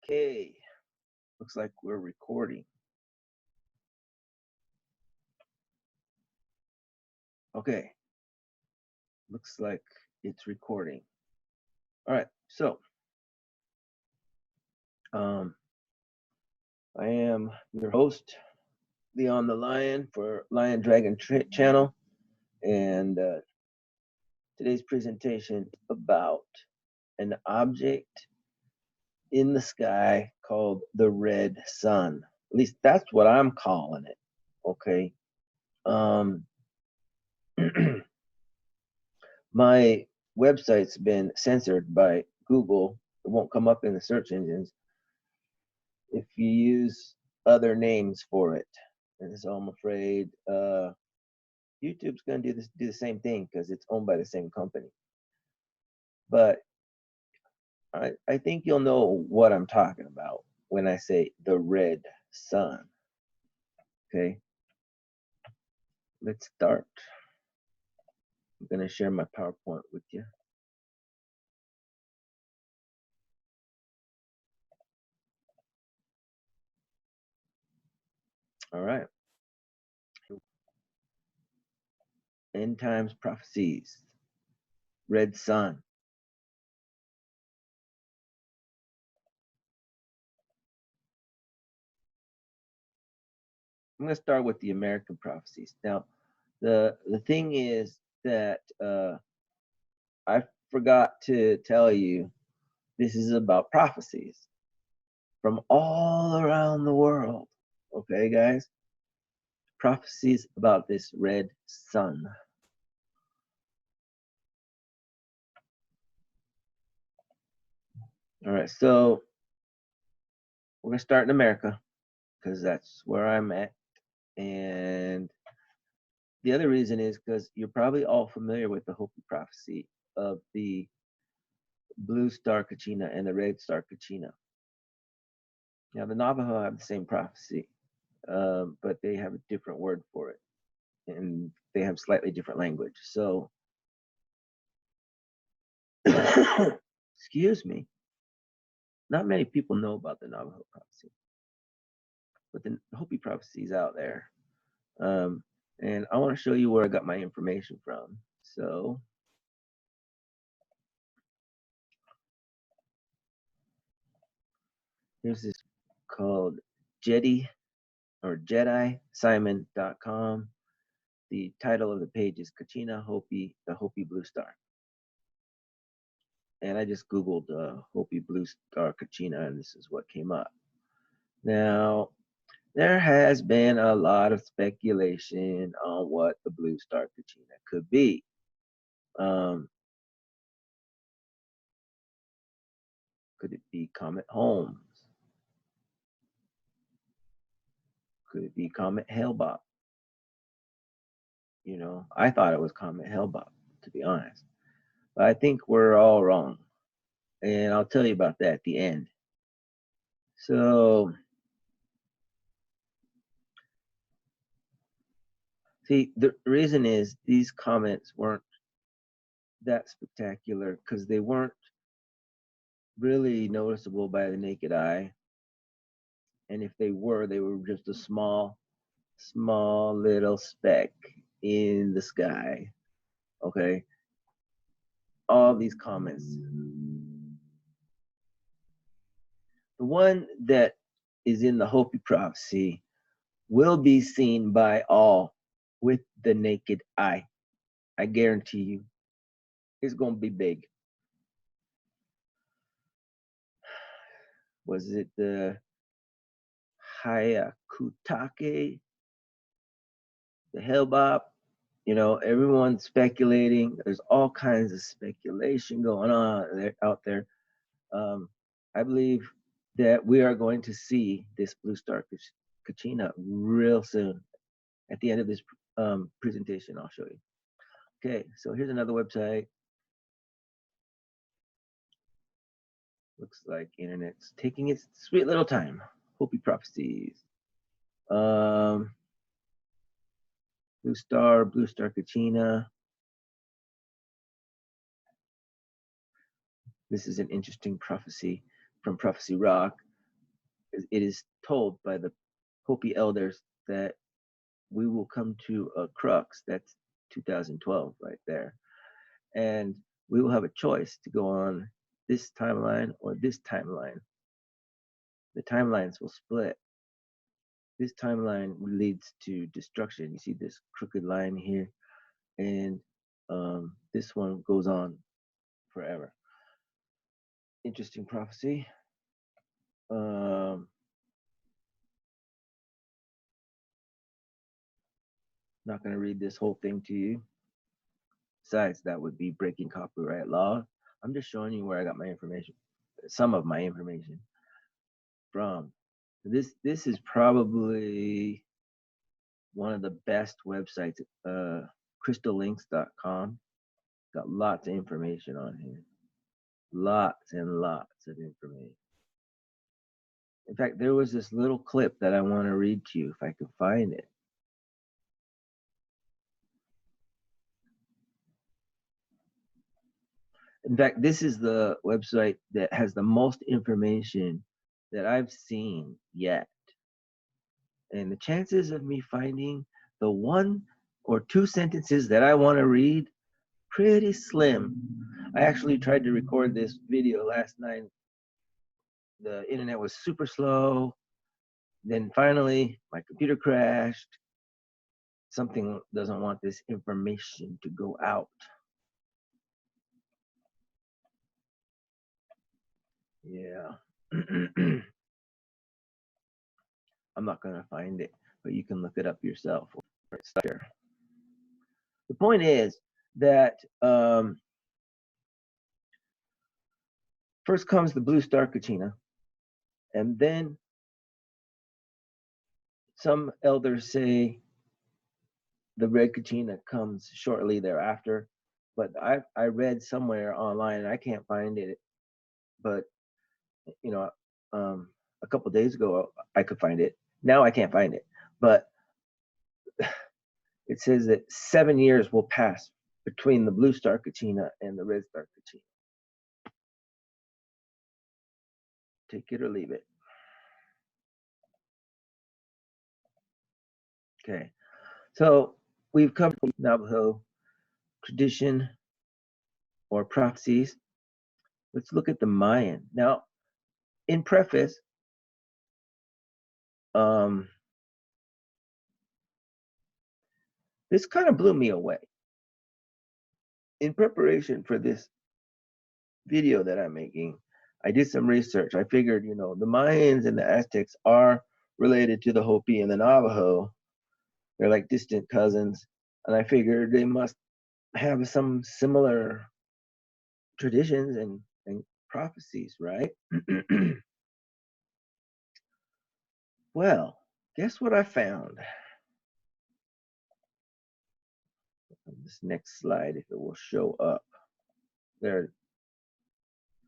Okay, looks like we're recording. Okay, looks like it's recording. All right, so I am your host, Leon the Lion for Lion Dragon Channel, and today's presentation is about an object in the sky called the red sun. At least that's what I'm calling it. Okay. My website's been censored by Google. It won't come up in the search engines if you use other names for it. And so I'm afraid YouTube's going to do the same thing because it's owned by the same company. But I think you'll know what I'm talking about when I say the red sun. Okay, let's start. I'm going to share my PowerPoint with you. All right. End times prophecies. Red sun. I'm going to start with the American prophecies. Now, the thing is that I forgot to tell you, this is about prophecies from all around the world. Okay, guys? Prophecies about this red sun. All right, so we're going to start in America because that's where I'm at. And the other reason is because you're probably all familiar with the Hopi prophecy of the blue star Kachina and the red star Kachina. Now, the Navajo have the same prophecy, but they have a different word for it, and they have slightly different language. So, excuse me, not many people know about the Navajo prophecy, but the Hopi prophecy is out there. And I want to show you where I got my information from. So, here's this called Jedi or JediSimon.com. The title of the page is Kachina Hopi, the Hopi Blue Star. And I just Googled Hopi Blue Star Kachina, and this is what came up. Now, there has been a lot of speculation on what the Blue Star Kachina could be. Could it be Comet Holmes? Could it be Comet Hale-Bopp? You know, I thought it was Comet Hale-Bopp, to be honest. But I think we're all wrong. And I'll tell you about that at the end. So, see, the reason is these comets weren't that spectacular because they weren't really noticeable by the naked eye. And if they were just a small little speck in the sky. Okay. All these comets. The one that is in the Hopi prophecy will be seen by all with the naked eye. I guarantee you, it's going to be big. Was it the Hayakutake, the Hale-Bopp? You know, everyone's speculating. There's all kinds of speculation going on out there. I believe that we are going to see this blue star Kachina real soon. At the end of this presentation, I'll show you. Okay, so here's another website. Looks like internet's taking its sweet little time. Hopi prophecies. Blue star Kachina. This is an interesting prophecy from Prophecy Rock. it is told by the Hopi elders that we will come to a crux. That's 2012 right there. And we will have a choice to go on this timeline or this timeline. The timelines will split. This timeline leads to destruction. You see this crooked line here, and this one goes on forever. Interesting prophecy. Not going to read this whole thing to you. Besides, that would be breaking copyright law. I'm just showing you where I got my information, some of my information from. This is probably one of the best websites, crystallinks.com. Got lots of information on here. Lots and lots of information. In fact, there was this little clip that I want to read to you if I could find it. In fact, this is the website that has the most information that I've seen yet. And the chances of me finding the 1 or 2 sentences that I want to read, pretty slim. I actually tried to record this video last night. The internet was super slow. Then finally, my computer crashed. Something doesn't want this information to go out. Yeah. I'm not going to find it, but you can look it up yourself. It's there. The point is that first comes the blue star Kachina, and then some elders say the red Kachina comes shortly thereafter. But I read somewhere online, and I can't find it, but you know, a couple days ago I could find it. Now I can't find it, but it says that 7 years will pass between the blue star Kachina and the red star Kachina. Take it or leave it. Okay, so we've covered Navajo tradition or prophecies. Let's look at the Mayan. Now, in preface, this kind of blew me away. In preparation for this video that I'm making, I did some research. I figured, you know, the Mayans and the Aztecs are related to the Hopi and the Navajo. They're like distant cousins. And I figured they must have some similar traditions and prophecies, right? Well, guess what I found? This next slide, if it will show up. There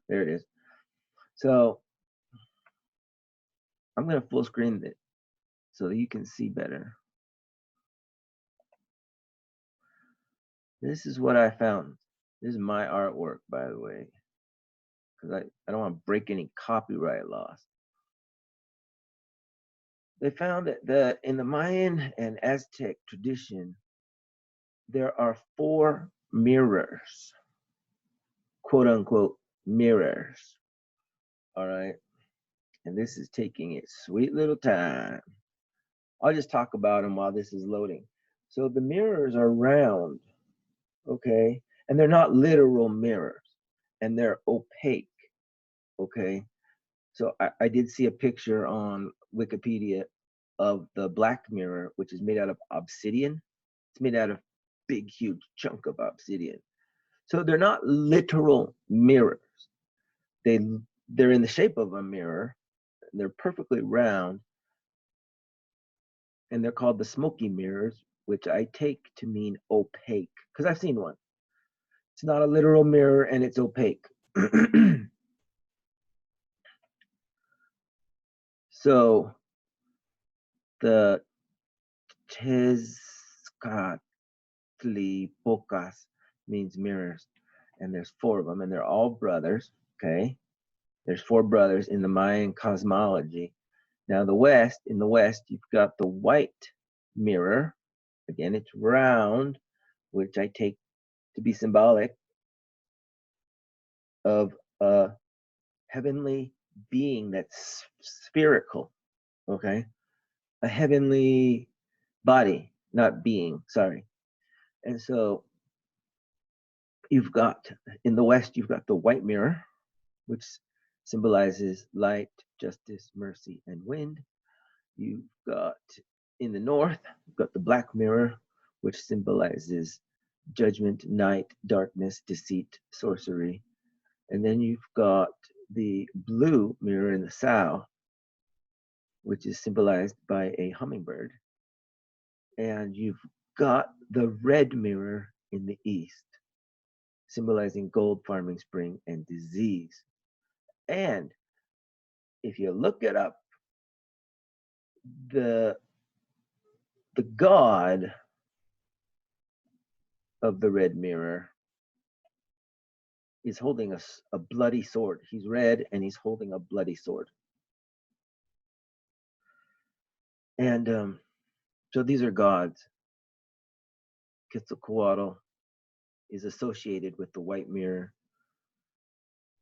it is. So I'm going to full screen it so that you can see better. This is what I found. This is my artwork, by the way, because I don't want to break any copyright laws. They found that in the Mayan and Aztec tradition, there are 4 mirrors, quote unquote mirrors. All right. And this is taking its sweet little time. I'll just talk about them while this is loading. So the mirrors are round, okay? And they're not literal mirrors, and they're opaque, okay? So I did see a picture on Wikipedia of the black mirror, which is made out of obsidian. It's made out of big, huge chunk of obsidian. So they're not literal mirrors. They're in the shape of a mirror. They're perfectly round, and they're called the smoky mirrors, which I take to mean opaque, because I've seen one. It's not a literal mirror, and it's opaque. So the Tezcatlipoca means mirrors, and there's 4 of them, and they're all brothers, okay? There's 4 brothers in the Mayan cosmology, Now in the west, you've got the white mirror. Again, it's round, which I take to be symbolic of a heavenly being that's spherical, okay? A heavenly body, not being, sorry. And so you've got, in the west, you've got the white mirror, which symbolizes light, justice, mercy, and wind. You've got, in the north, you've got the black mirror, which symbolizes judgment, night, darkness, deceit, sorcery. And then you've got the blue mirror in the south, which is symbolized by a hummingbird. And you've got the red mirror in the east, symbolizing gold, farming, spring, and disease. And if you look it up, the god of the red mirror is holding a bloody sword. He's red and he's holding a bloody sword. And so these are gods. Quetzalcoatl is associated with the white mirror.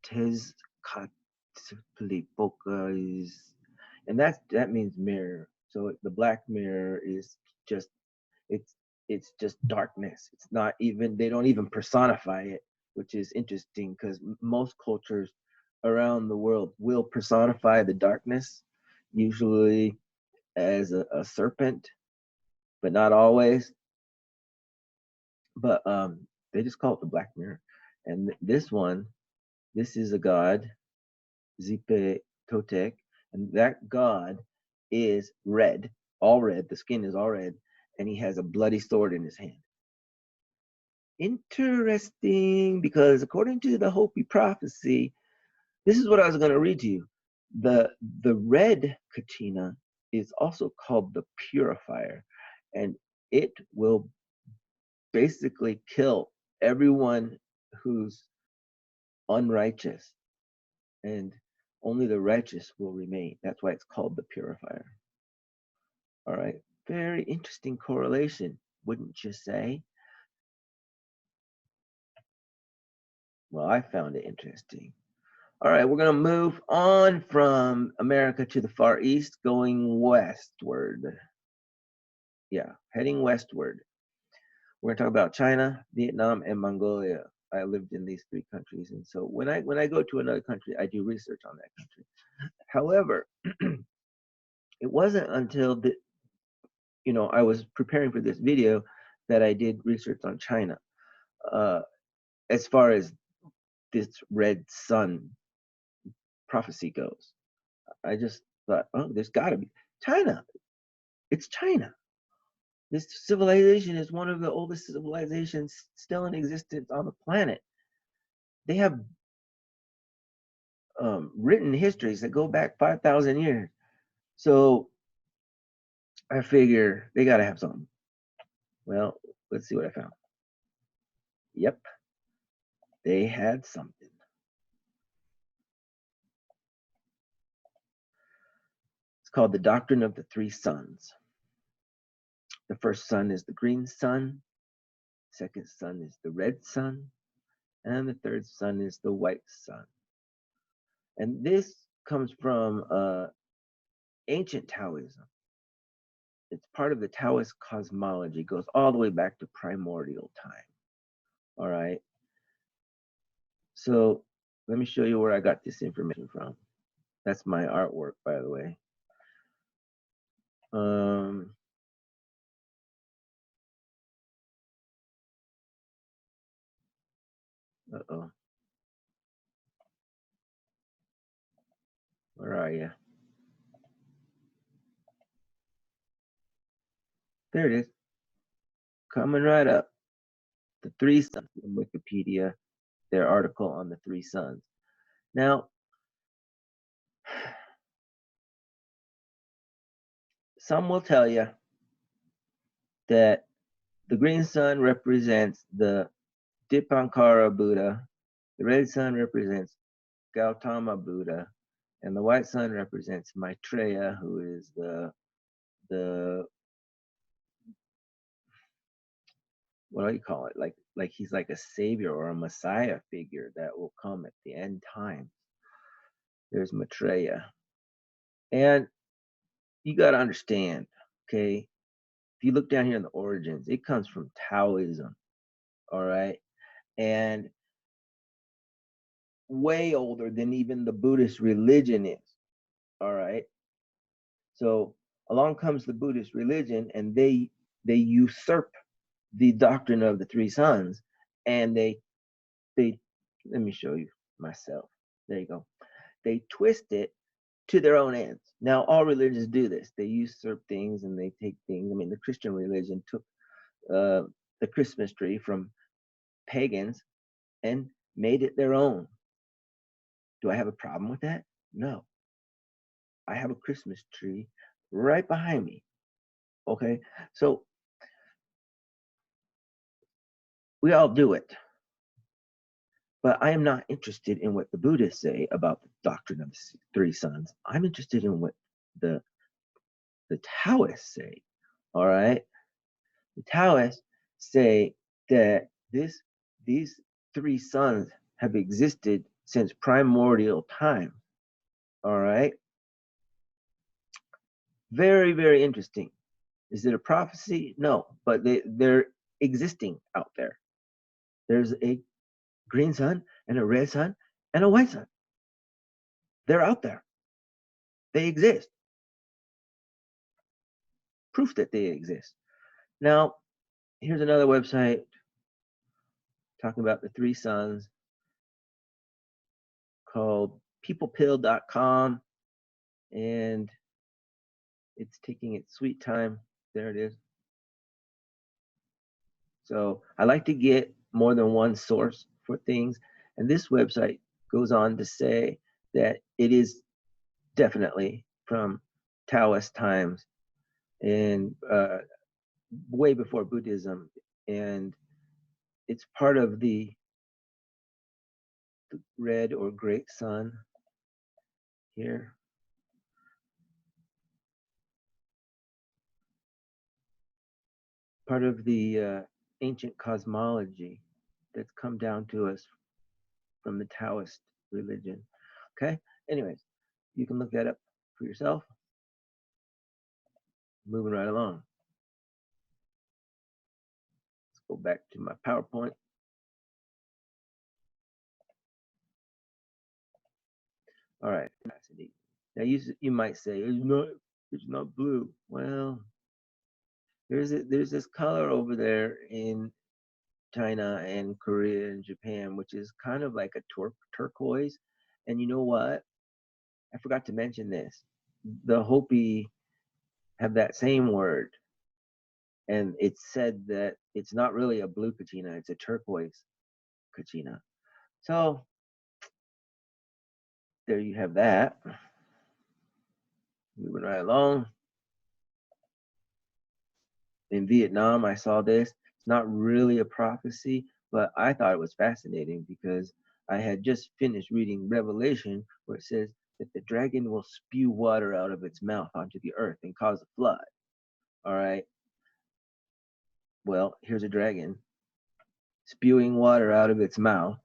Tezcatlipoca is, and that means mirror. So the black mirror is just, it's just darkness. It's not even, they don't even personify it, which is interesting because most cultures around the world will personify the darkness, usually as a serpent, but not always. But they just call it the black mirror. And this is a god, Zipe Totec, and that god is red, all red. The skin is all red, and he has a bloody sword in his hand. Interesting, because according to the Hopi prophecy, this is what I was going to read to you. The red Kachina is also called the purifier, and it will basically kill everyone who's unrighteous, and only the righteous will remain. That's why it's called the purifier. All right, very interesting correlation, wouldn't you say? Well, I found it interesting. All right, we're going to move on from America to the Far East, going westward. Yeah, heading westward. We're going to talk about China, Vietnam, and Mongolia. I lived in these three countries, and so when I go to another country, I do research on that country. However, it wasn't until I was preparing for this video that I did research on China. As far as this red sun prophecy goes, I just thought, oh, there's got to be China. It's China. This civilization is one of the oldest civilizations still in existence on the planet. They have written histories that go back 5,000 years. So I figure they got to have something. Well, let's see what I found. Yep, they had something. It's called the Doctrine of the Three Suns. The first sun is the green sun, second sun is the red sun, and the third sun is the white sun. And this comes from ancient Taoism. It's part of the Taoist cosmology, goes all the way back to primordial time. All right. So let me show you where I got this information from. That's my artwork, by the way. Uh-oh. Where are you? There it is. Coming right up. The Three Suns in Wikipedia, their article on the Three Suns. Now, some will tell you that the green sun represents the Dipankara Buddha, the red sun represents Gautama Buddha, And the white sun represents Maitreya, who is the what do you call it? Like he's like a savior or a messiah figure that will come at the end time. There's Maitreya. And you got to understand, okay, if you look down here in the origins, it comes from Taoism, all right? And way older than even the Buddhist religion is, all right? So along comes the Buddhist religion, and they usurp the doctrine of the three sons, and they let me show you myself. There you go. They twist it to their own ends. Now, all religions do this. They usurp things and they take things. I mean, the Christian religion took the Christmas tree from pagans and made it their own. Do I have a problem with that? No. I have a Christmas tree right behind me. Okay. So we all do it. But I am not interested in what the Buddhists say about the doctrine of the three sons. I'm interested in what the Taoists say. All right. The Taoists say that these three sons have existed since primordial time. All right. Very, very interesting. Is it a prophecy? No, but they're existing out there. There's a green sun and a red sun and a white sun. They're out there. They exist. Proof that they exist. Now, here's another website talking about the three sons called peoplepill.com, and it's taking its sweet time. There it is. So I like to get more than one source for things, and this website goes on to say that it is definitely from Taoist times and way before Buddhism, and it's part of the red or great sun here. Part of the ancient cosmology that's come down to us from the Taoist religion. Okay. Anyways, you can look that up for yourself. Moving right along. Let's go back to my PowerPoint. All right. Now you might say it's not blue. Well, there's this color over there in China and Korea and Japan, which is kind of like a turquoise. And you know what? I forgot to mention this. The Hopi have that same word, and it's said that it's not really a blue Kachina, it's a turquoise Kachina. So there you have that. Moving right along. In Vietnam, I saw this. It's not really a prophecy, but I thought it was fascinating because I had just finished reading Revelation, where it says that the dragon will spew water out of its mouth onto the earth and cause a flood. All right. Well, here's a dragon spewing water out of its mouth,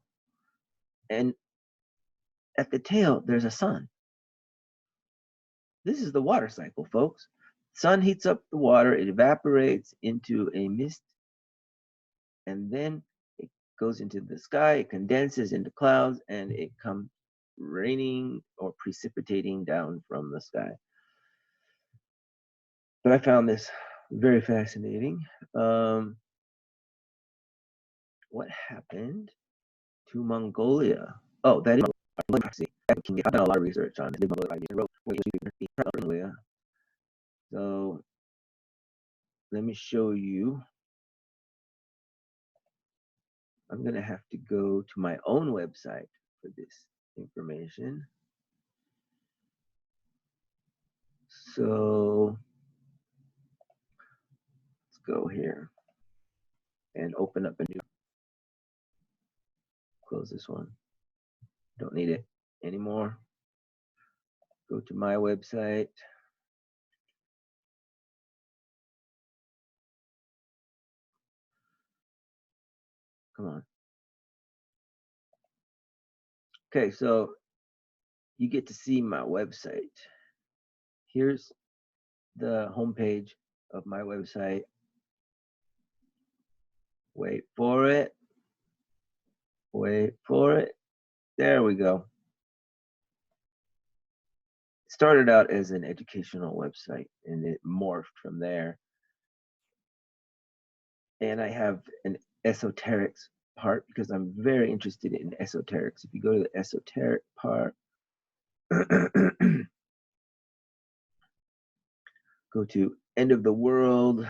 and at the tail, there's a sun. This is the water cycle, folks. Sun heats up the water, it evaporates into a mist, and then it goes into the sky, it condenses into clouds, and it comes raining or precipitating down from the sky. But I found this very fascinating. What happened to Mongolia? Oh, that is prophecy. I've done a lot of research on it. So let me show you. I'm going to have to go to my own website for this information. So let's go here and open up a new. Close this one. Don't need it anymore. Go to my website. Come on. Okay, so you get to see my website. Here's the homepage of my website. Wait for it. Wait for it. There we go. It started out as an educational website and it morphed from there. And I have an esoterics part because I'm very interested in esoterics. If you go to the esoteric part, go to end of the world,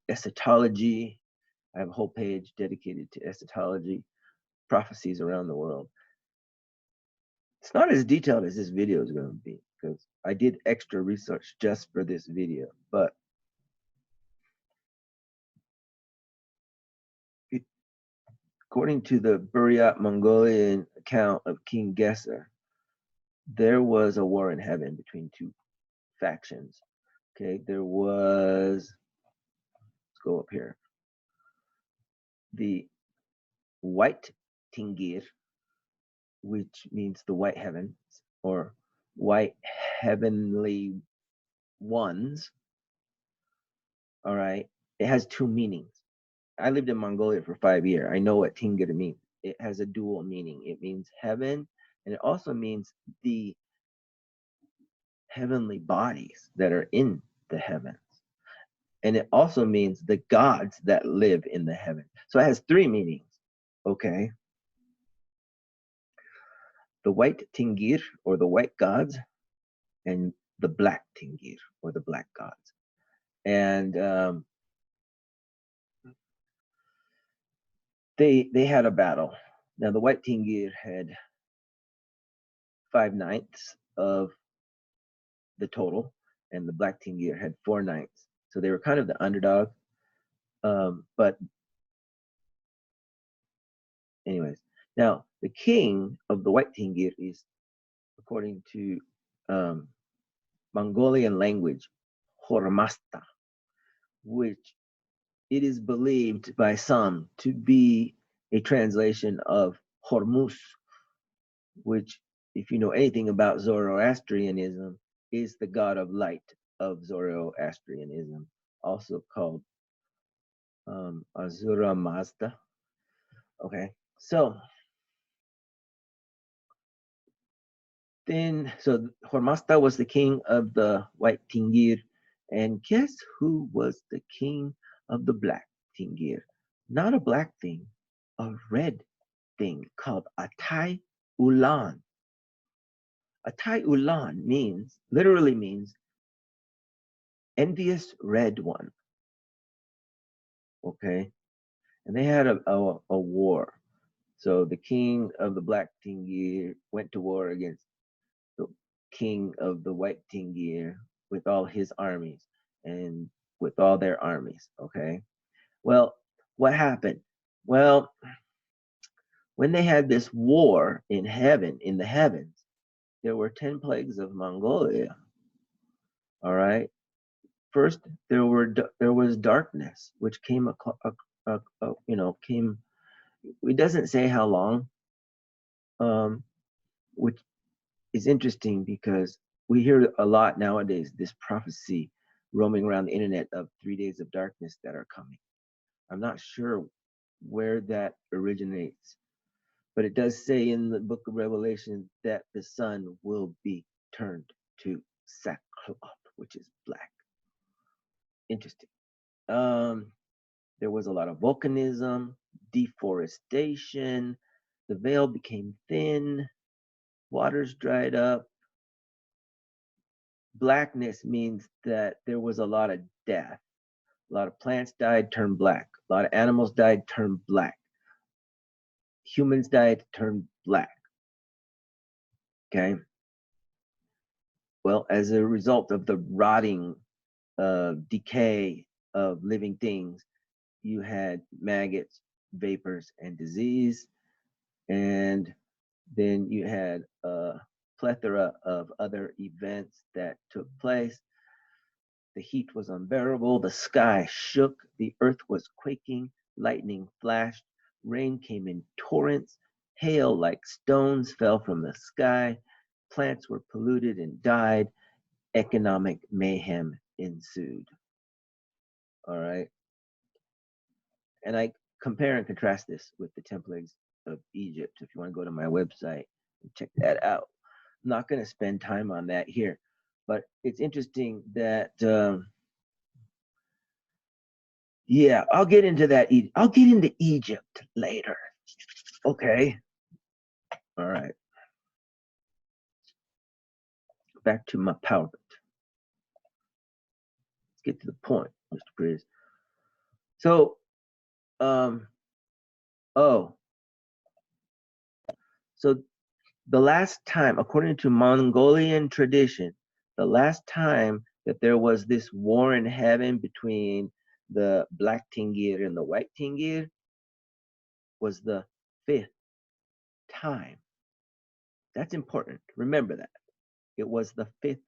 eschatology. I have a whole page dedicated to eschatology, prophecies around the world. It's not as detailed as this video is going to be because I did extra research just for this video. But according to the Buryat Mongolian account of King Gesser, there was a war in heaven between two factions. Okay, there was, let's go up here, the White Tingir, which means the white heavens or white heavenly ones. All right, it has two meanings. I lived in Mongolia for 5 years. I know what Tingir means. It has a dual meaning. It means heaven, and it also means the heavenly bodies that are in the heavens. And it also means the gods that live in the heaven. So it has three meanings. Okay. The white Tingir or the white gods, and the black Tingir or the black gods. And they had a battle. Now the white Tingir had 5/9 of the total, and the black Tingir had 4/9. So they were kind of the underdog. But anyways, now the king of the white Tingir is, according to Mongolian language, Hormasta, which it is believed by some to be a translation of Hormuz, which, if you know anything about Zoroastrianism, is the god of light of Zoroastrianism, also called Azura Mazda. Okay, so Hormasta was the king of the white Tingir, and guess who was the king of the black Tingir? Not a black thing, a red thing called Atai Ulan. Atai Ulan literally means envious red one. Okay, and they had a war. So the king of the black Tingir went to war against the king of the white Tingir with all his armies and with all their armies. Okay, well, what happened? Well, when they had this war in heaven, in the heavens, there were 10 plagues of Mongolia. All right. First, there was darkness, which came, came. It doesn't say how long, which is interesting because we hear a lot nowadays this prophecy roaming around the internet of 3 days of darkness that are coming. I'm not sure where that originates, but it does say in the book of Revelation that the sun will be turned to sackcloth, which is black. Interesting. There was a lot of volcanism, deforestation, the veil became thin, waters dried up. Blackness means that there was a lot of death. A lot of plants died, turned black. A lot of animals died, turned black. Humans died, turned black. Okay. Well, as a result of the rotting decay of living things, you had maggots, vapors, and disease. And then you had plethora of other events that took place. The heat was unbearable, the sky shook, the earth was quaking, lightning flashed, rain came in torrents, hail like stones fell from the sky, plants were polluted and died, economic mayhem ensued. All right. And I compare and contrast this with the 10 plagues of Egypt. If you want to go to my website and check that out, I'm not going to spend time on that here, but it's interesting that, yeah, I'll get into that. I'll get into Egypt later. Okay. All right. Back to my PowerPoint. Let's get to the point, Mr. Priest. So, oh, so the last time, according to Mongolian tradition, the last time that there was this war in heaven between the black Tingir and the white Tingir was the 5th time. That's important. Remember that. It was the 5th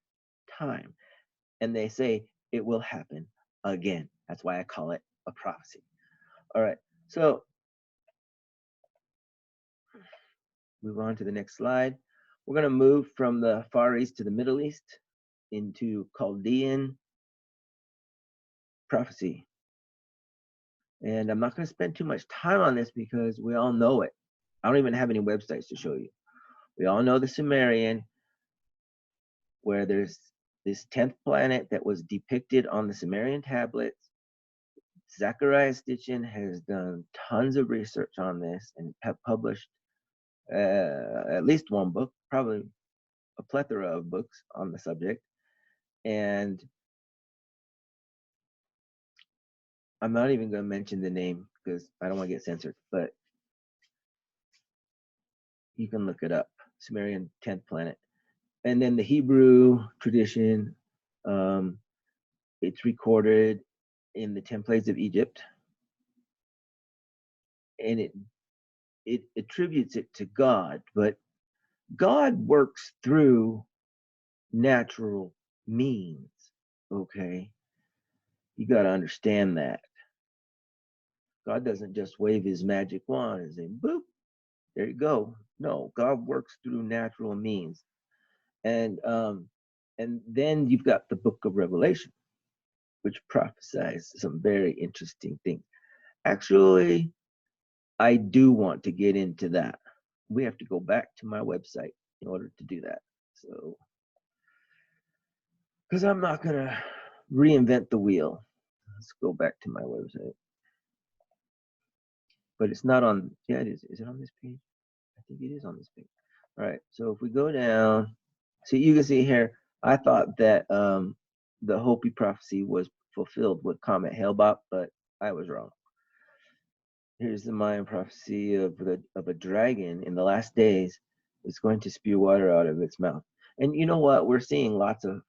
time. And they say it will happen again. That's why I call it a prophecy. All right. So move on to the next slide. We're going to move from the Far East to the Middle East into Chaldean prophecy. And I'm not going to spend too much time on this because we all know it. I don't even have any websites to show you. We all know the Sumerian, where there's this 10th planet that was depicted on the Sumerian tablets. Zachariah Stitchin has done tons of research on this and have published at least one book, probably a plethora of books on the subject. And I'm not even going to mention the name because I don't want to get censored, but you can look it up, Sumerian 10th planet. And then the Hebrew tradition, it's recorded in the 10 plagues of Egypt, and it attributes it to God, but God works through natural means. Okay, you got to understand that God doesn't just wave his magic wand and say boop, there you go. No, God works through natural means. And then you've got the book of Revelation, which prophesies some very interesting things. Actually, I do want to get into that. We have to go back to my website in order to do that. So, because I'm not going to reinvent the wheel. Let's go back to my website. But it's not on, yeah, it is. Is it on this page? I think it is on this page. All right, so if we go down, so you can see here, I thought that the Hopi prophecy was fulfilled with Comet Hale-Bopp, but I was wrong. Here's the Mayan prophecy of a dragon in the last days. It's going to spew water out of its mouth. And you know what? We're seeing lots of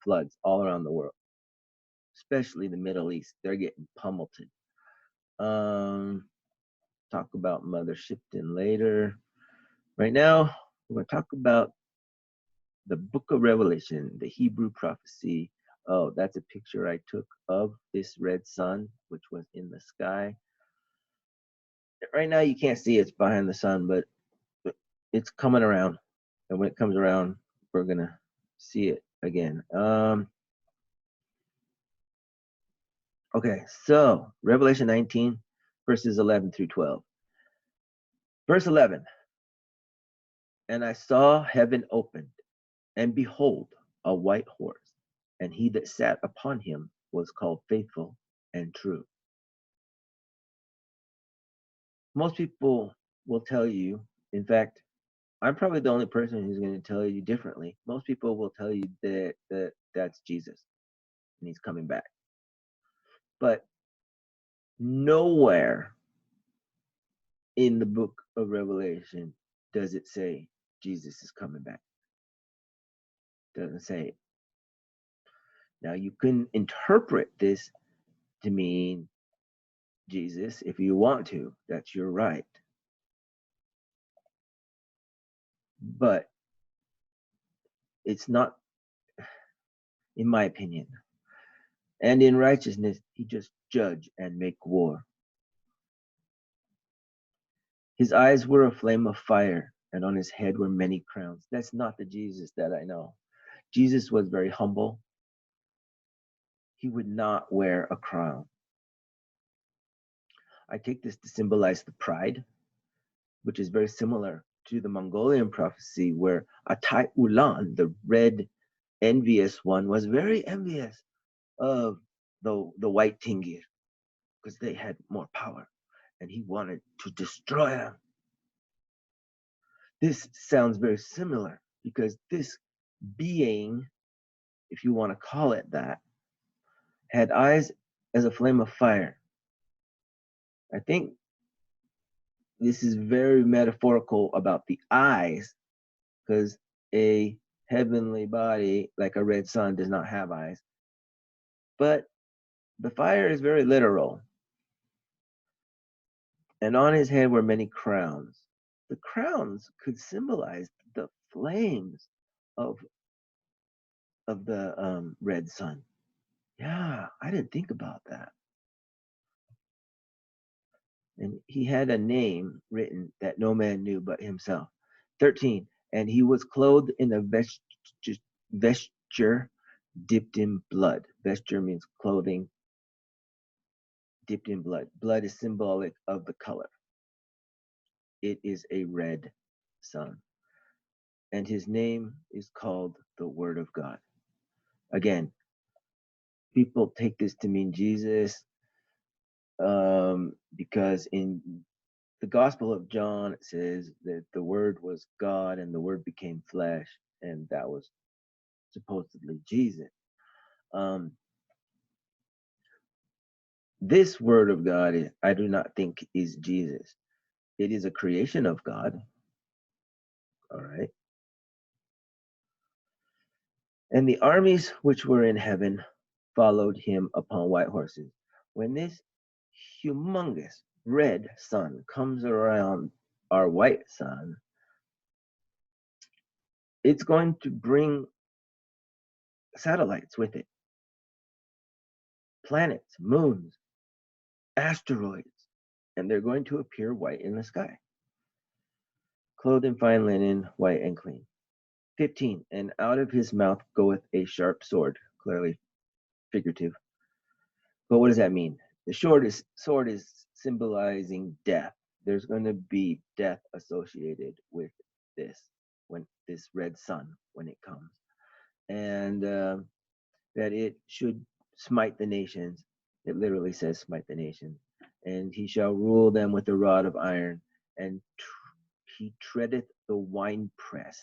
floods all around the world, especially the Middle East. They're getting pummeled. Talk about Mother Shipton later. Right now, we're going to talk about the book of Revelation, the Hebrew prophecy. Oh, that's a picture I took of this red sun, which was in the sky. Right now, you can't see it's behind the sun, but it's coming around. And when it comes around, we're going to see it again. Okay, so Revelation 19, verses 11 through 12. Verse 11, and I saw heaven opened, and behold, a white horse, and he that sat upon him was called Faithful and True. Most people will tell you, in fact, I'm probably the only person who's going to tell you differently. Most people will tell you that that's Jesus and he's coming back. But nowhere in the book of Revelation does it say Jesus is coming back. Doesn't say it. Now you can interpret this to mean Jesus if you want to. That's your right. But It's not, in my opinion. And in righteousness, he just judge and make war. His eyes were a flame of fire, and on his head were many crowns. That's not the Jesus that I know. Jesus was very humble. He would not wear a crown. I take this to symbolize the pride, which is very similar to the Mongolian prophecy where Atai Ulan, the red envious one, was very envious of the white Tingir because they had more power and he wanted to destroy them. This sounds very similar because this being, if you want to call it that, had eyes as a flame of fire. I think this is very metaphorical about the eyes because a heavenly body like a red sun does not have eyes. But the fire is very literal. And on his head were many crowns. The crowns could symbolize the flames of the red sun. Yeah, I didn't think about that. And he had a name written that no man knew but himself. 13. And he was clothed in a vesture dipped in blood. Vesture means clothing dipped in blood. Blood is symbolic of the color. It is a red sun. And his name is called the Word of God. Again, people take this to mean Jesus because in the Gospel of John, it says that the Word was God and the Word became flesh, and that was supposedly Jesus. This Word of God, I do not think is Jesus. It is a creation of God. All right. And the armies which were in heaven followed him upon white horses. When this humongous red sun comes around our white sun, it's going to bring satellites with it, planets, moons, asteroids, and they're going to appear white in the sky, clothed in fine linen, white and clean. 15. And out of his mouth goeth a sharp sword, clearly figurative. But what does that mean? The sword is symbolizing death. There's going to be death associated with this when this red sun when it comes, and that it should smite the nations. It literally says smite the nations, and he shall rule them with a rod of iron, and he treadeth the winepress.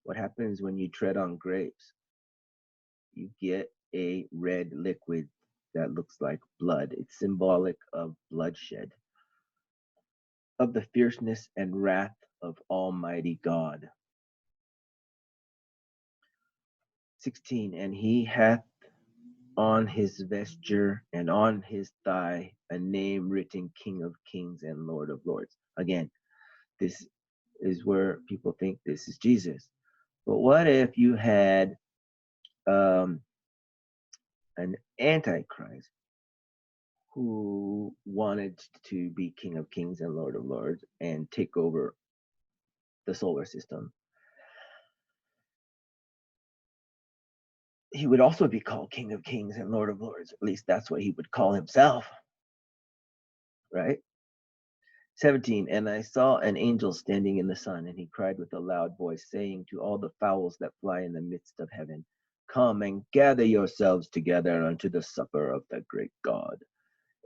What happens when you tread on grapes? You get a red liquid that looks like blood. It's symbolic of bloodshed, of the fierceness and wrath of Almighty God. 16. And he hath on his vesture and on his thigh a name written, King of Kings and Lord of Lords. Again, this is where people think this is Jesus. But what if you had an antichrist who wanted to be King of Kings and Lord of Lords and take over the solar system? He would also be called King of Kings and Lord of Lords. At least that's what he would call himself, right? 17. And I saw an angel standing in the sun, and he cried with a loud voice, saying to all the fowls that fly in the midst of heaven, come and gather yourselves together unto the supper of the great God.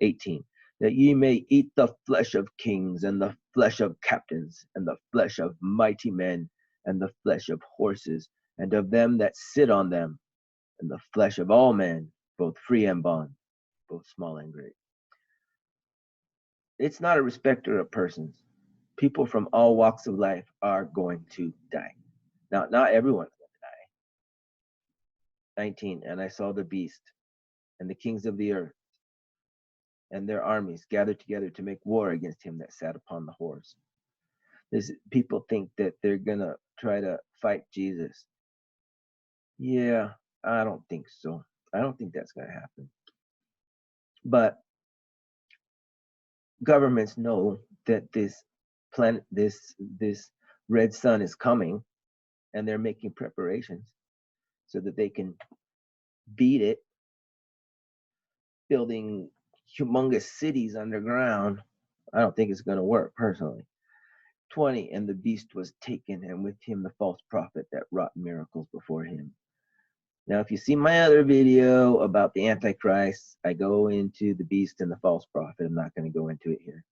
18. That ye may eat the flesh of kings, and the flesh of captains, and the flesh of mighty men, and the flesh of horses, and of them that sit on them, and the flesh of all men, both free and bond, both small and great. It's not a respecter of persons. People from all walks of life are going to die. Now, not everyone's going to die. 19. And I saw the beast and the kings of the earth and their armies gathered together to make war against him that sat upon the horse. People think that they're going to try to fight Jesus. Yeah, I don't think so. I don't think that's going to happen. But governments know that this planet, this red sun is coming, and they're making preparations so that they can beat it, building humongous cities underground. I don't think it's going to work personally. 20, and the beast was taken, and with him the false prophet that wrought miracles before him. Now, if you see my other video about the Antichrist, I go into the beast and the false prophet. I'm not going to go into it here.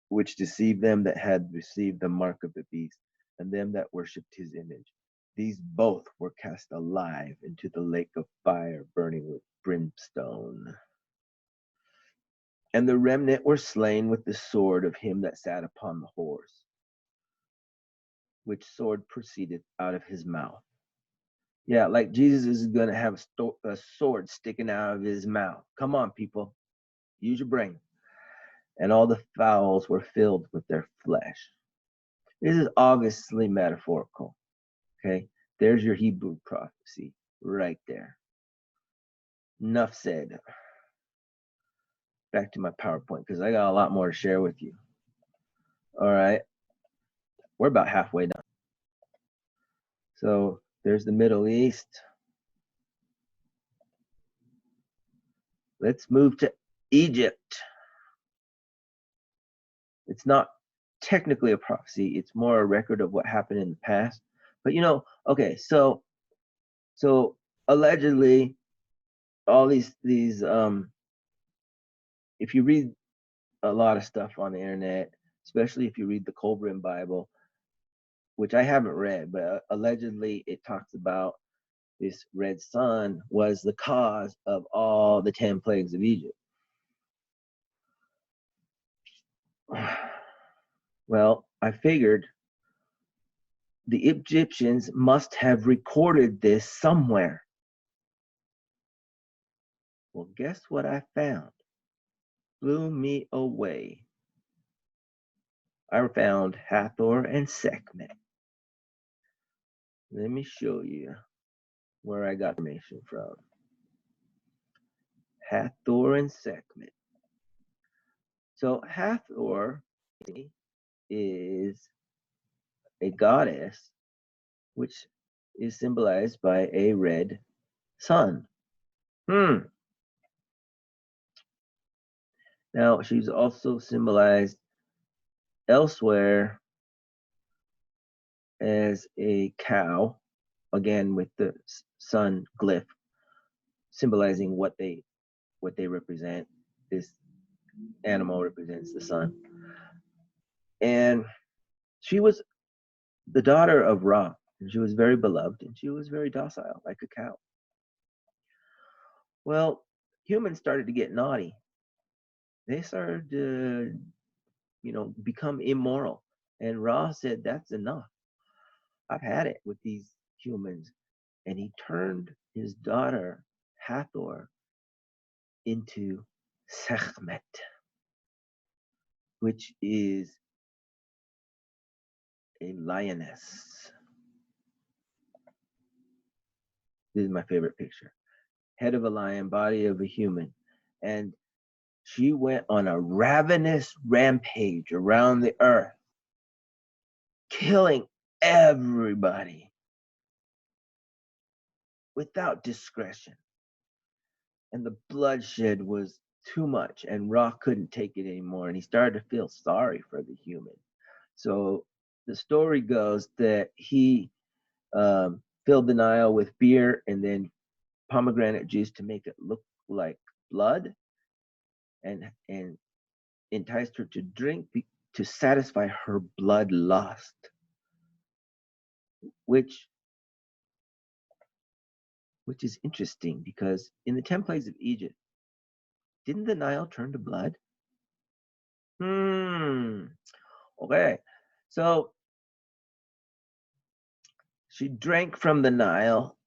Which deceived them that had received the mark of the beast, and them that worshipped his image. These both were cast alive into the lake of fire, burning with brimstone. And the remnant were slain with the sword of him that sat upon the horse, which sword proceeded out of his mouth. Yeah, like Jesus is going to have a sword sticking out of his mouth. Come on, people. Use your brain. And all the fowls were filled with their flesh. This is obviously metaphorical. Okay, there's your Hebrew prophecy right there. Enough said. Back to my PowerPoint because I got a lot more to share with you. All right, we're about halfway done. So there's the Middle East. Let's move to Egypt. It's not technically a prophecy, it's more a record of what happened in the past. But okay, so allegedly all these if you read a lot of stuff on the internet, especially if you read the Colburn Bible, which I haven't read, but allegedly it talks about this red sun was the cause of all the 10 plagues of Egypt. Well, I figured the Egyptians must have recorded this somewhere. Well, guess what I found? Blew me away. I found Hathor and Sekhmet. Let me show you where I got information from. Hathor and Sekhmet. So Hathor is a goddess which is symbolized by a red sun. Now she's also symbolized elsewhere as a cow, again with the sun glyph, symbolizing what they represent. This animal represents the sun. And she was the daughter of Ra, and she was very beloved, and she was very docile, like a cow. Well, humans started to get naughty. They started to, become immoral. And Ra said, "That's enough. I've had it with these humans." And he turned his daughter, Hathor, into Sekhmet, which is a lioness. This is my favorite picture. Head of a lion, body of a human. And she went on a ravenous rampage around the earth, killing everybody without discretion. And the bloodshed was too much, and Ra couldn't take it anymore, and he started to feel sorry for the human. So the story goes that he filled the Nile with beer and then pomegranate juice to make it look like blood, and enticed her to drink to satisfy her blood lust, which is interesting because in the 10 plagues of Egypt, didn't the Nile turn to blood? Okay, so she drank from the Nile.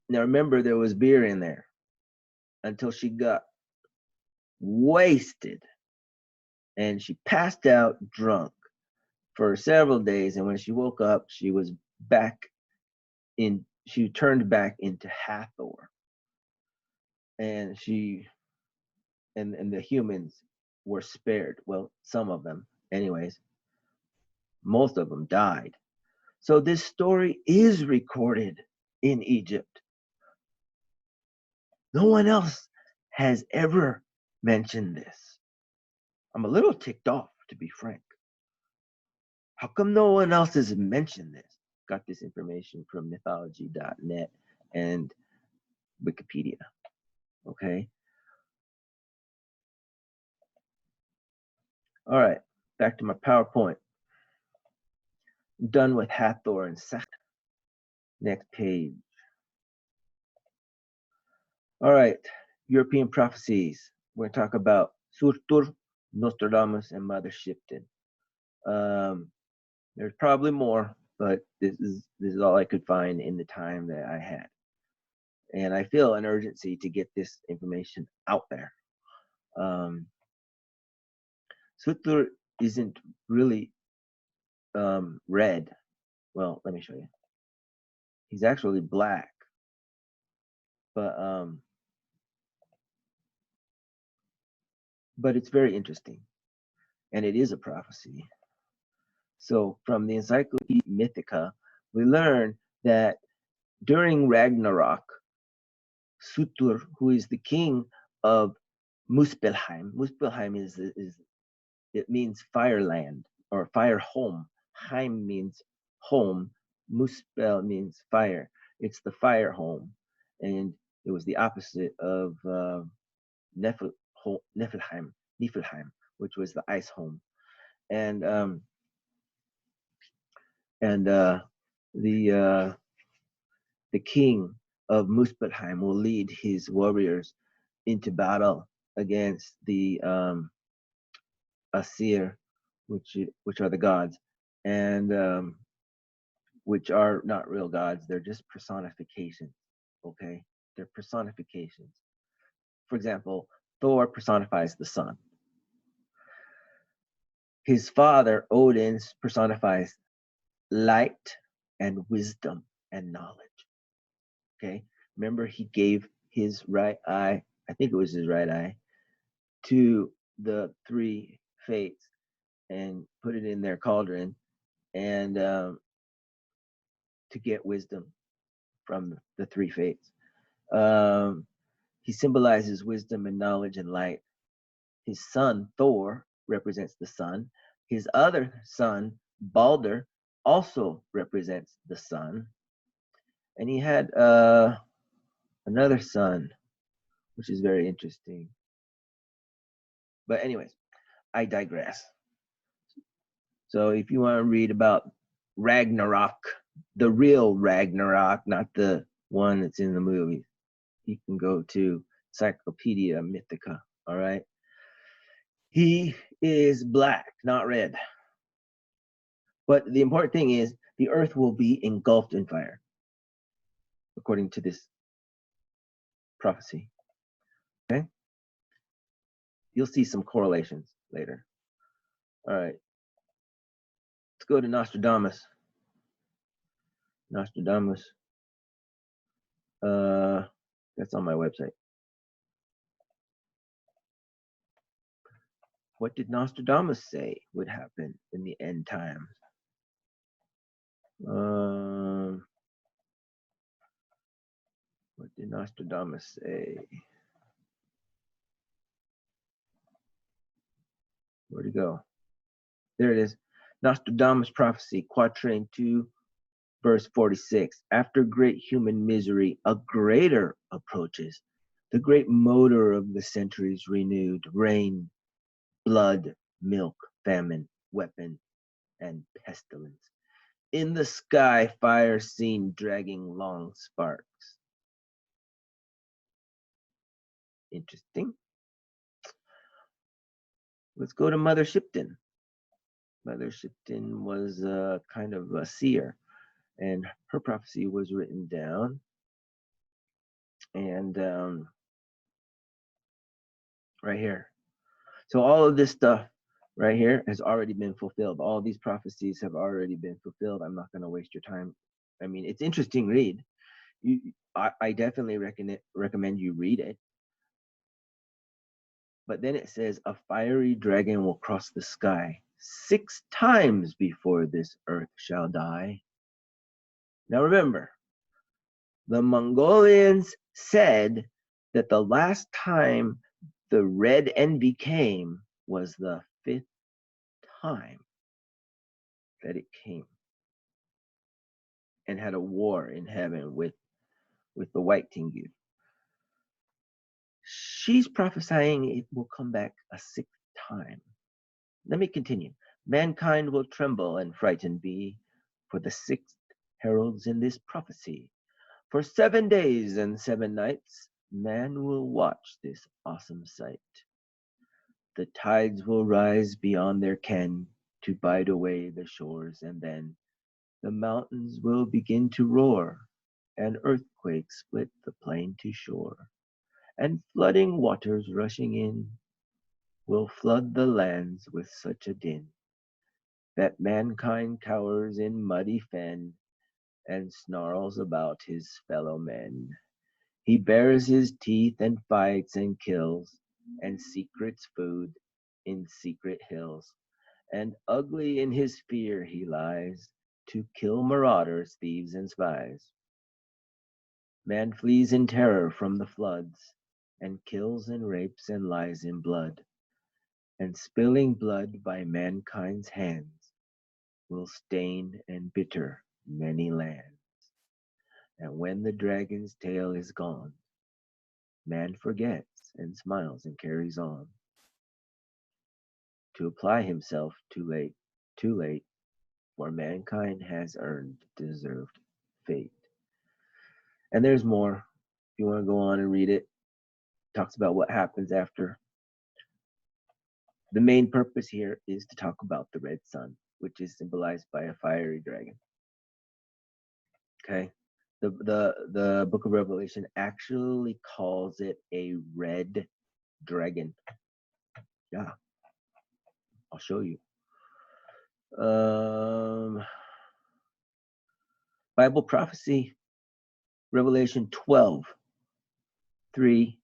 Now remember, there was beer in there until she got wasted and she passed out drunk for several days. And when she woke up, she was back she turned back into Hathor, and and the humans were spared. Well, some of them, anyways. Most of them died. So this story is recorded in Egypt. No one else has ever mentioned this. I'm a little ticked off, to be frank. How come no one else has mentioned this? Got this information from mythology.net and Wikipedia. Okay. All right. Back to my PowerPoint. I'm done with Hathor and Seth. Next page. All right. European prophecies. We're going to talk about Surtur, Nostradamus, and Mother Shipton. There's probably more, but this is all I could find in the time that I had. And I feel an urgency to get this information out there. Surtur isn't really red. Well, let me show you. He's actually black, but it's very interesting, and it is a prophecy. So from the Encyclopedia Mythica, we learn that during Ragnarok, Surtur, who is the king of Muspelheim. Muspelheim is it means fireland or fire home. Heim means home. Muspel means fire. It's the fire home, and it was the opposite of Niflheim, which was the ice home, and the king of Muspelheim will lead his warriors into battle against the Asir, which are the gods, and which are not real gods. They're just personifications. Okay, they're personifications. For example, Thor personifies the sun. His father, Odin, personifies light and wisdom and knowledge. Okay, remember he gave his right eye, I think it was his right eye, to the three fates and put it in their cauldron, and to get wisdom from the three fates. He symbolizes wisdom and knowledge and light. His son, Thor, represents the sun. His other son, Balder, also represents the sun. And he had another son, which is very interesting. But anyways, I digress. So if you want to read about Ragnarok, the real Ragnarok, not the one that's in the movie, you can go to Encyclopedia Mythica. All right. He is black, not red. But the important thing is the earth will be engulfed in fire, according to this prophecy. Okay. You'll see some correlations later. All right. Let's go to Nostradamus. Nostradamus. That's on my website. What did Nostradamus say would happen in the end times? What did Nostradamus say? Where'd it go? There it is. Nostradamus prophecy, quatrain 2, verse 46. After great human misery, a greater approaches. The great motor of the centuries renewed. Rain, blood, milk, famine, weapon, and pestilence. In the sky, fire seen dragging long sparks. Interesting. Let's go to Mother Shipton. Mother Shipton was kind of a seer, and her prophecy was written down. And right here. So all of this stuff right here has already been fulfilled. All these prophecies have already been fulfilled. I'm not going to waste your time I mean, it's interesting read. I definitely recommend you read it. But then it says, a fiery dragon will cross the sky 6 times before this earth shall die. Now remember, the Mongolians said that the last time the red envy came was the 5th time that it came, and had a war in heaven with the white Tengu. She's prophesying it will come back a 6th time. Let me continue. Mankind will tremble and frightened be, for the 6th heralds in this prophecy. For 7 days and 7 nights, man will watch this awesome sight. The tides will rise beyond their ken to bide away the shores, and then the mountains will begin to roar, and earthquakes split the plain to shore, and flooding waters rushing in will flood the lands with such a din that mankind cowers in muddy fen and snarls about his fellow men. He bares his teeth and fights and kills, and secrets food in secret hills, and ugly in his fear he lies, to kill marauders, thieves, and spies. Man flees in terror from the floods, and kills and rapes and lies in blood, and spilling blood by mankind's hands will stain and bitter many lands. And when the dragon's tail is gone, man forgets and smiles and carries on. To apply himself too late, for mankind has earned deserved fate. And there's more. If you want to go on and read it, talks about what happens after. The main purpose here is to talk about the red sun, which is symbolized by a fiery dragon. Okay. The book of Revelation actually calls it a red dragon. Yeah. I'll show you. Bible prophecy, Revelation 12, 3,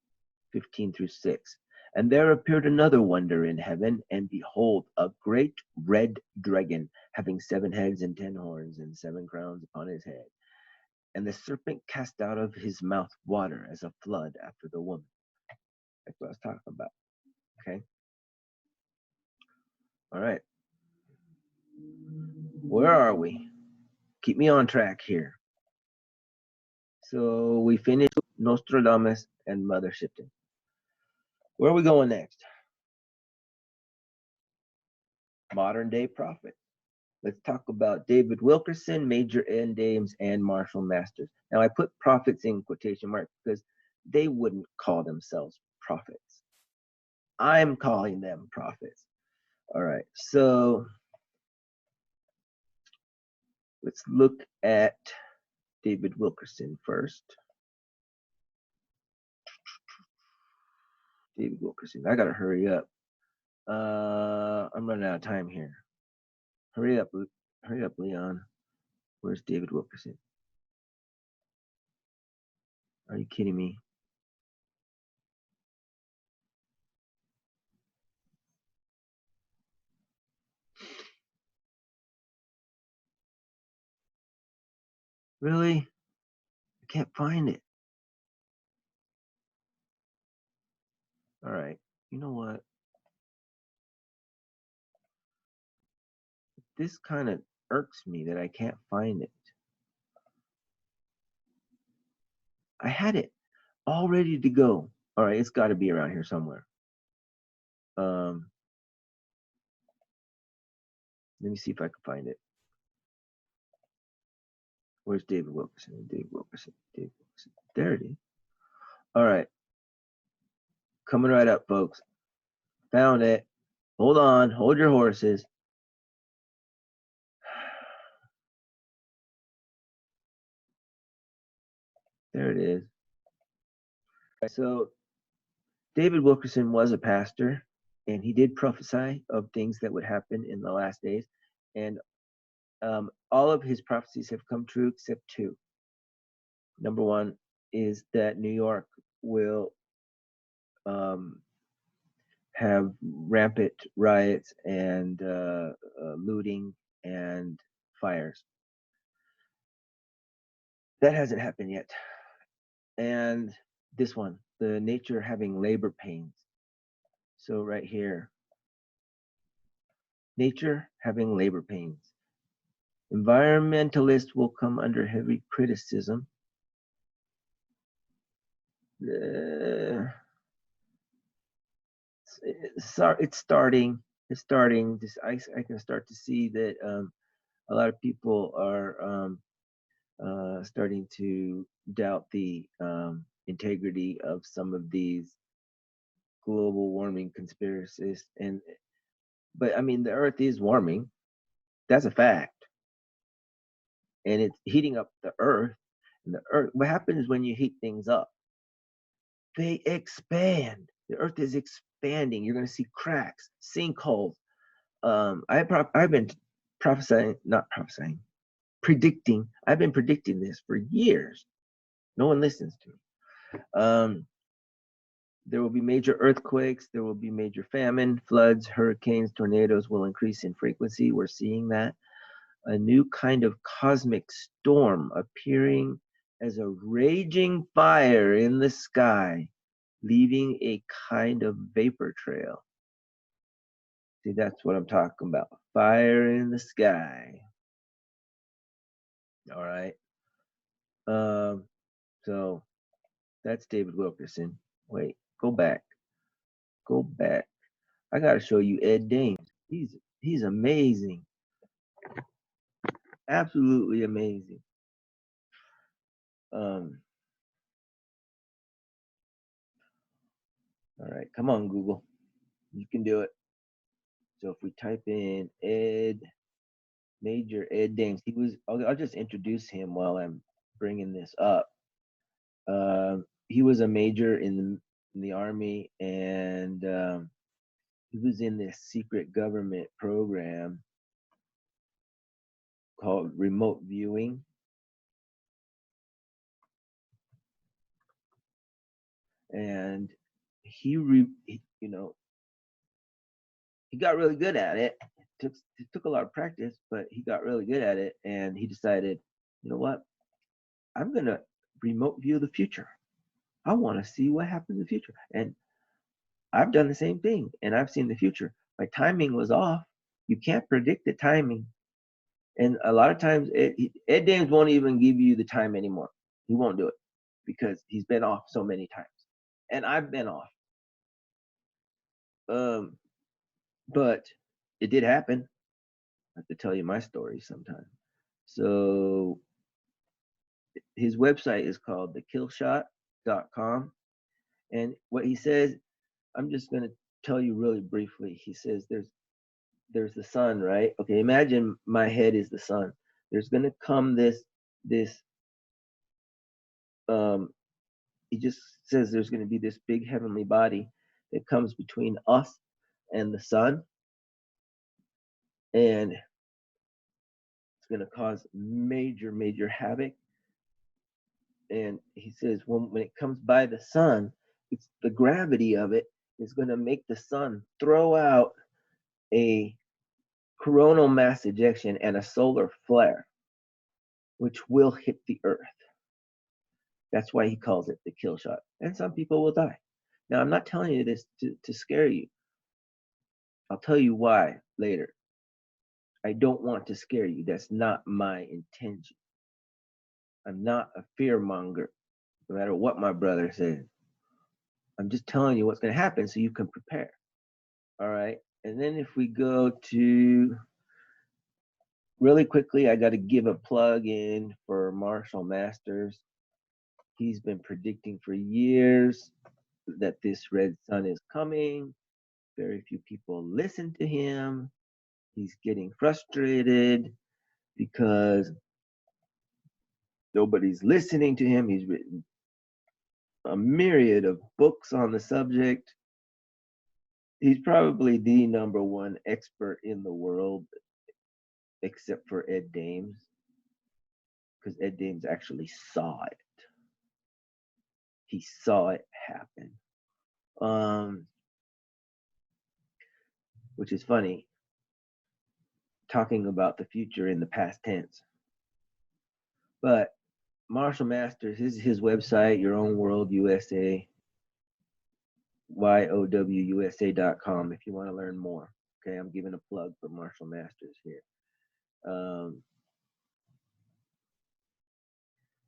15 through 6. And there appeared another wonder in heaven, and behold, a great red dragon, having 7 heads and 10 horns, and 7 crowns upon his head. And the serpent cast out of his mouth water as a flood after the woman. That's what I was talking about. Okay. All right. Where are we? Keep me on track here. So we finished Nostradamus and Mother Shipton. Where are we going next? Modern day prophet. Let's talk about David Wilkerson, Major Endames, and Marshall Masters. Now, I put prophets in quotation marks because they wouldn't call themselves prophets. I'm calling them prophets. All right, so let's look at David Wilkerson first. David Wilkerson. I gotta hurry up. I'm running out of time here. Hurry up, Leon. Where's David Wilkerson? Are you kidding me? Really? I can't find it. All right. You know what? This kind of irks me that I can't find it. I had it all ready to go. All right, it's got to be around here somewhere. Let me see if I can find it. Where's David Wilkerson? David Wilkerson. David Wilkerson. There it is. All right. Coming right up, folks. Found it. Hold on. Hold your horses. There it is. So David Wilkerson was a pastor, and he did prophesy of things that would happen in the last days. And All of his prophecies have come true except two. Number one is that New York will um, have rampant riots and looting and fires. That hasn't happened yet. And this one, the nature having labor pains. So right here, nature having labor pains. Environmentalists will come under heavy criticism. It's starting. It's starting. I can start to see that a lot of people are starting to doubt the integrity of some of these global warming conspiracies. But I mean, the Earth is warming. That's a fact, and it's heating up the Earth. And the Earth. What happens when you heat things up? They expand. The Earth is expanding. You're going to see cracks, sinkholes. I've been not prophesying, predicting. I've been predicting this for years. No one listens to me. There will be major earthquakes. There will be major famine, floods, hurricanes, tornadoes will increase in frequency. We're seeing that. A new kind of cosmic storm appearing as a raging fire in the sky, leaving a kind of vapor trail. See, that's what I'm talking about. Fire in the sky. All right. So that's David Wilkerson. Wait, go back. Go back. I gotta show you Ed Dames. He's amazing. Absolutely amazing. All right, come on, Google. You can do it. So if we type in Major Ed Dames, I'll just introduce him while I'm bringing this up. He was a major in the army, and he was in this secret government program called remote viewing. And he got really good at it. It took a lot of practice, but he got really good at it, and he decided, you know what? I'm gonna remote view the future. I want to see what happens in the future, and I've done the same thing, and I've seen the future. My timing was off. You can't predict the timing, and a lot of times Ed Dames won't even give you the time anymore. He won't do it because he's been off so many times, and I've been off. But it did happen. I have to tell you my story sometime. So his website is called thekillshot.com. And what he says, I'm just going to tell you really briefly. He says there's the sun, right? Okay, imagine my head is the sun. There's going to come this he just says there's going to be this big heavenly body that comes between us and the sun, and it's going to cause major havoc. And he says when it comes by the sun, it's the gravity of it is going to make the sun throw out a coronal mass ejection and a solar flare, which will hit the earth. That's why he calls it the kill shot. And some people will die. Now, I'm not telling you this to scare you. I'll tell you why later. I don't want to scare you. That's not my intention. I'm not a fear monger, no matter what my brother says. I'm just telling you what's going to happen so you can prepare. All right. And then if we go to really quickly, I got to give a plug in for Marshall Masters. He's been predicting for years that this red sun is coming. Very few people listen to him. He's getting frustrated because nobody's listening to him. He's written a myriad of books on the subject. He's probably the number one expert in the world except for Ed Dames, because Ed Dames actually saw it. He saw it happen. Which is funny, talking about the future in the past tense. But Marshall Masters, his website, Your Own World USA, YOWUSA.com, if you want to learn more. Okay, I'm giving a plug for Marshall Masters here.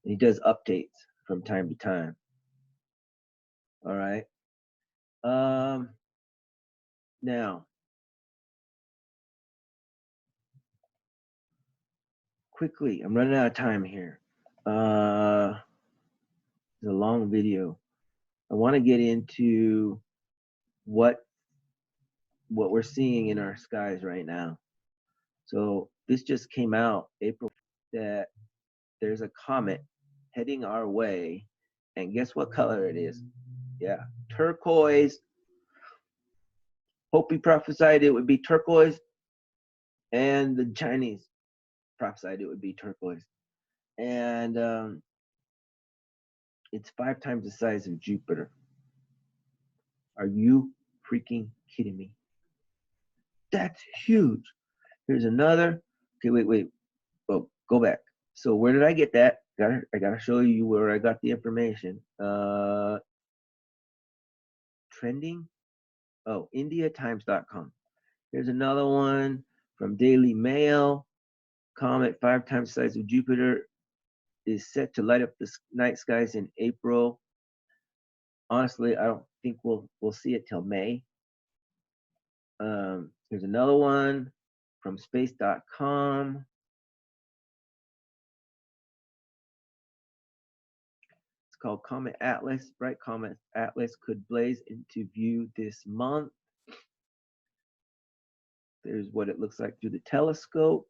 He does updates from time to time. All right. Now, quickly, I'm running out of time here. It's a long video. I want to get into what we're seeing in our skies right now. So this just came out April, that there's a comet heading our way, and guess what color it is? Yeah, turquoise. Hopi prophesied it would be turquoise, and the Chinese prophesied it would be turquoise. And it's 5 times the size of Jupiter. Are you freaking kidding me? That's huge. Here's another. Okay, wait. Oh, go back. So where did I get that? I gotta show you where I got the information. Trending. Oh, IndiaTimes.com. Here's another one from Daily Mail. Comet 5 times the size of Jupiter is set to light up the night skies in April. Honestly, I don't think we'll see it till May. Here's another one from space.com. It's called Comet Atlas. Bright Comet Atlas could blaze into view this month. There's what it looks like through the telescope.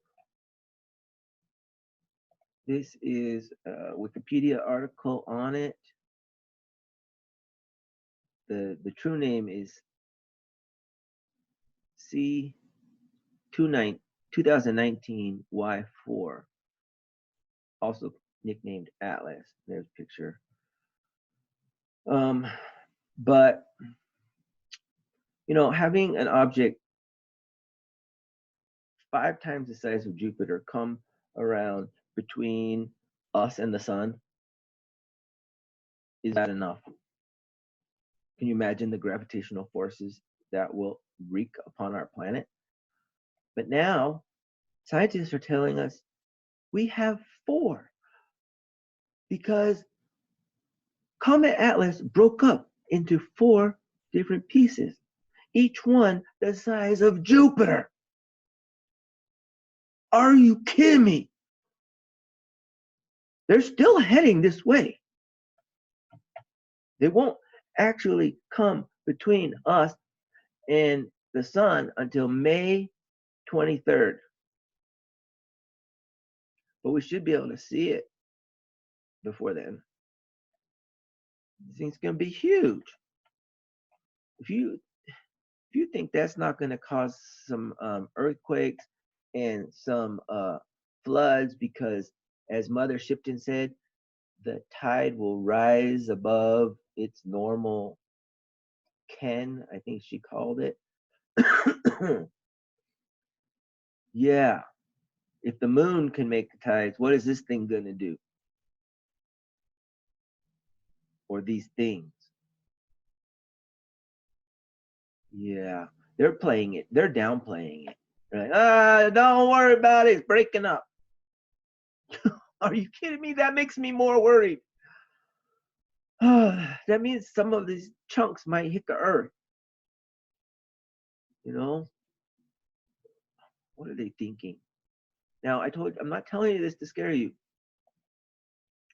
This is a Wikipedia article on it. The true name is C2019 Y4, also nicknamed Atlas. There's a picture. But having an object 5 times the size of Jupiter come around between us and the sun, is that enough? Can you imagine the gravitational forces that will wreak upon our planet? But now, scientists are telling us we have 4, because Comet Atlas broke up into 4 different pieces, each one the size of Jupiter. Are you kidding me? They're still heading this way. They won't actually come between us and the sun until May 23rd. But we should be able to see it before then. This thing's going to be huge. If you think that's not going to cause some earthquakes and some floods, because as Mother Shipton said, the tide will rise above its normal ken, I think she called it. Yeah, if the moon can make the tides, what is this thing going to do? Or these things? Yeah, they're playing it. They're downplaying it. They're like, don't worry about it. It's breaking up. Are you kidding me? That makes me more worried. That means some of these chunks might hit the earth. What are they thinking? Now, I'm not telling you this to scare you.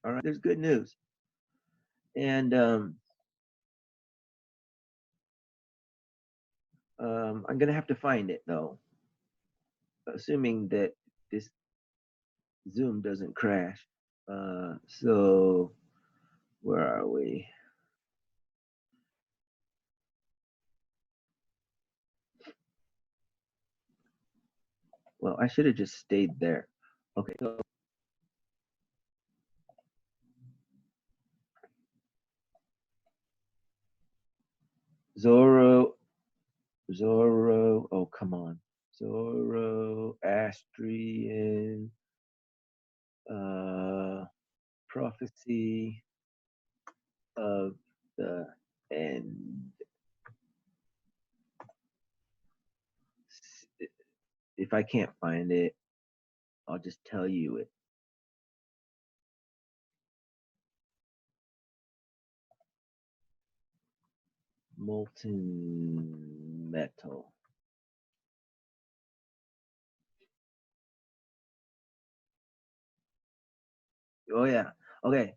All right, there's good news. And I'm going to have to find it, though, assuming that this Zoom doesn't crash. So where are we? Well, I should have just stayed there. Okay, so oh, come on. Zoroastrian prophecy of the end. If I can't find it, I'll just tell you it. Molten metal. Oh yeah. Okay.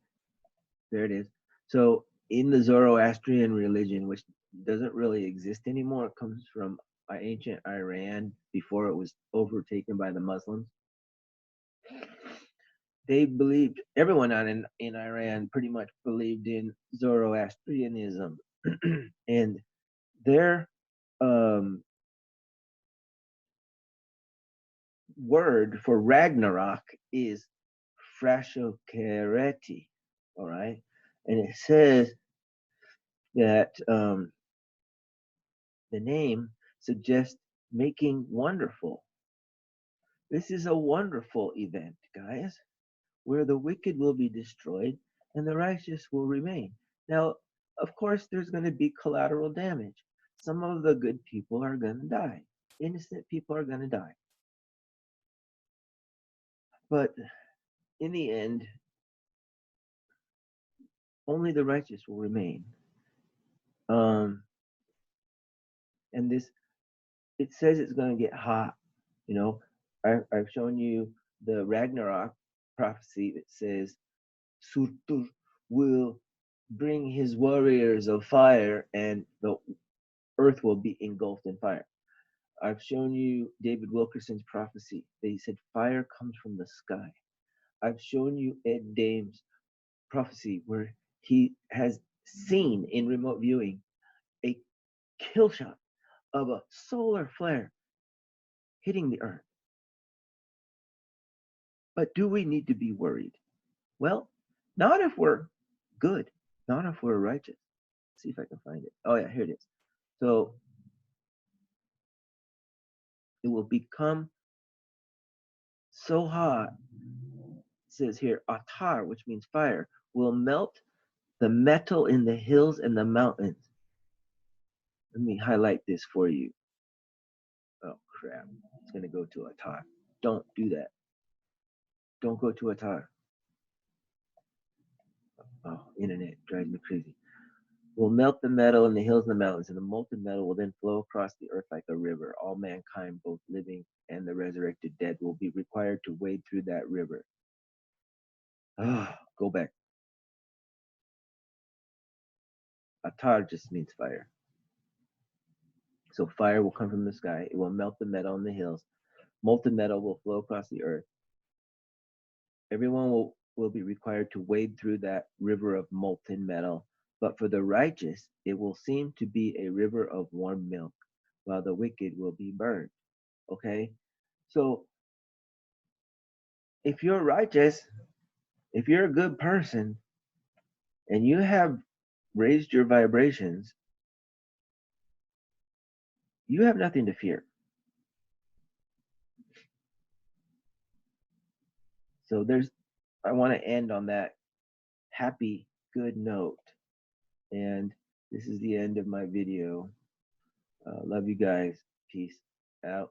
There it is. So in the Zoroastrian religion, which doesn't really exist anymore, it comes from ancient Iran before it was overtaken by the Muslims. They believed, everyone in Iran pretty much believed in Zoroastrianism. And their word for Ragnarok is Frashokereti. All right. And it says that the name suggests making wonderful. This is a wonderful event, guys, where the wicked will be destroyed and the righteous will remain. Now, of course, there's going to be collateral damage. Some of the good people are going to die. Innocent people are going to die. But in the end, only the righteous will remain. And this, it says it's going to get hot. You know, I've shown you the Ragnarok prophecy that says Surtur will bring his warriors of fire and the earth will be engulfed in fire. I've shown you David Wilkerson's prophecy. They said fire comes from the sky. I've shown you Ed Dame's prophecy where he has seen in remote viewing a kill shot of a solar flare hitting the earth. But do we need to be worried? Well, not if we're good, not if we're righteous. Let's see if I can find it. Oh yeah, here it is. So it will become so hot. It says here, atar, which means fire, will melt the metal in the hills and the mountains. Let me highlight this for you. Oh crap, it's gonna go to atar. Don't do that. Don't go to atar. Oh, internet drives me crazy. Will melt the metal in the hills and the mountains, and the molten metal will then flow across the earth like a river. All mankind, both living and the resurrected dead, will be required to wade through that river. Go back. Atar just means fire. So fire will come from the sky. It will melt the metal in the hills. Molten metal will flow across the earth. Everyone will be required to wade through that river of molten metal. But for the righteous, it will seem to be a river of warm milk, while the wicked will be burned. Okay? So if you're righteous, if you're a good person, and you have raised your vibrations, you have nothing to fear. So I want to end on that happy, good note. And this is the end of my video. Love you guys. Peace out.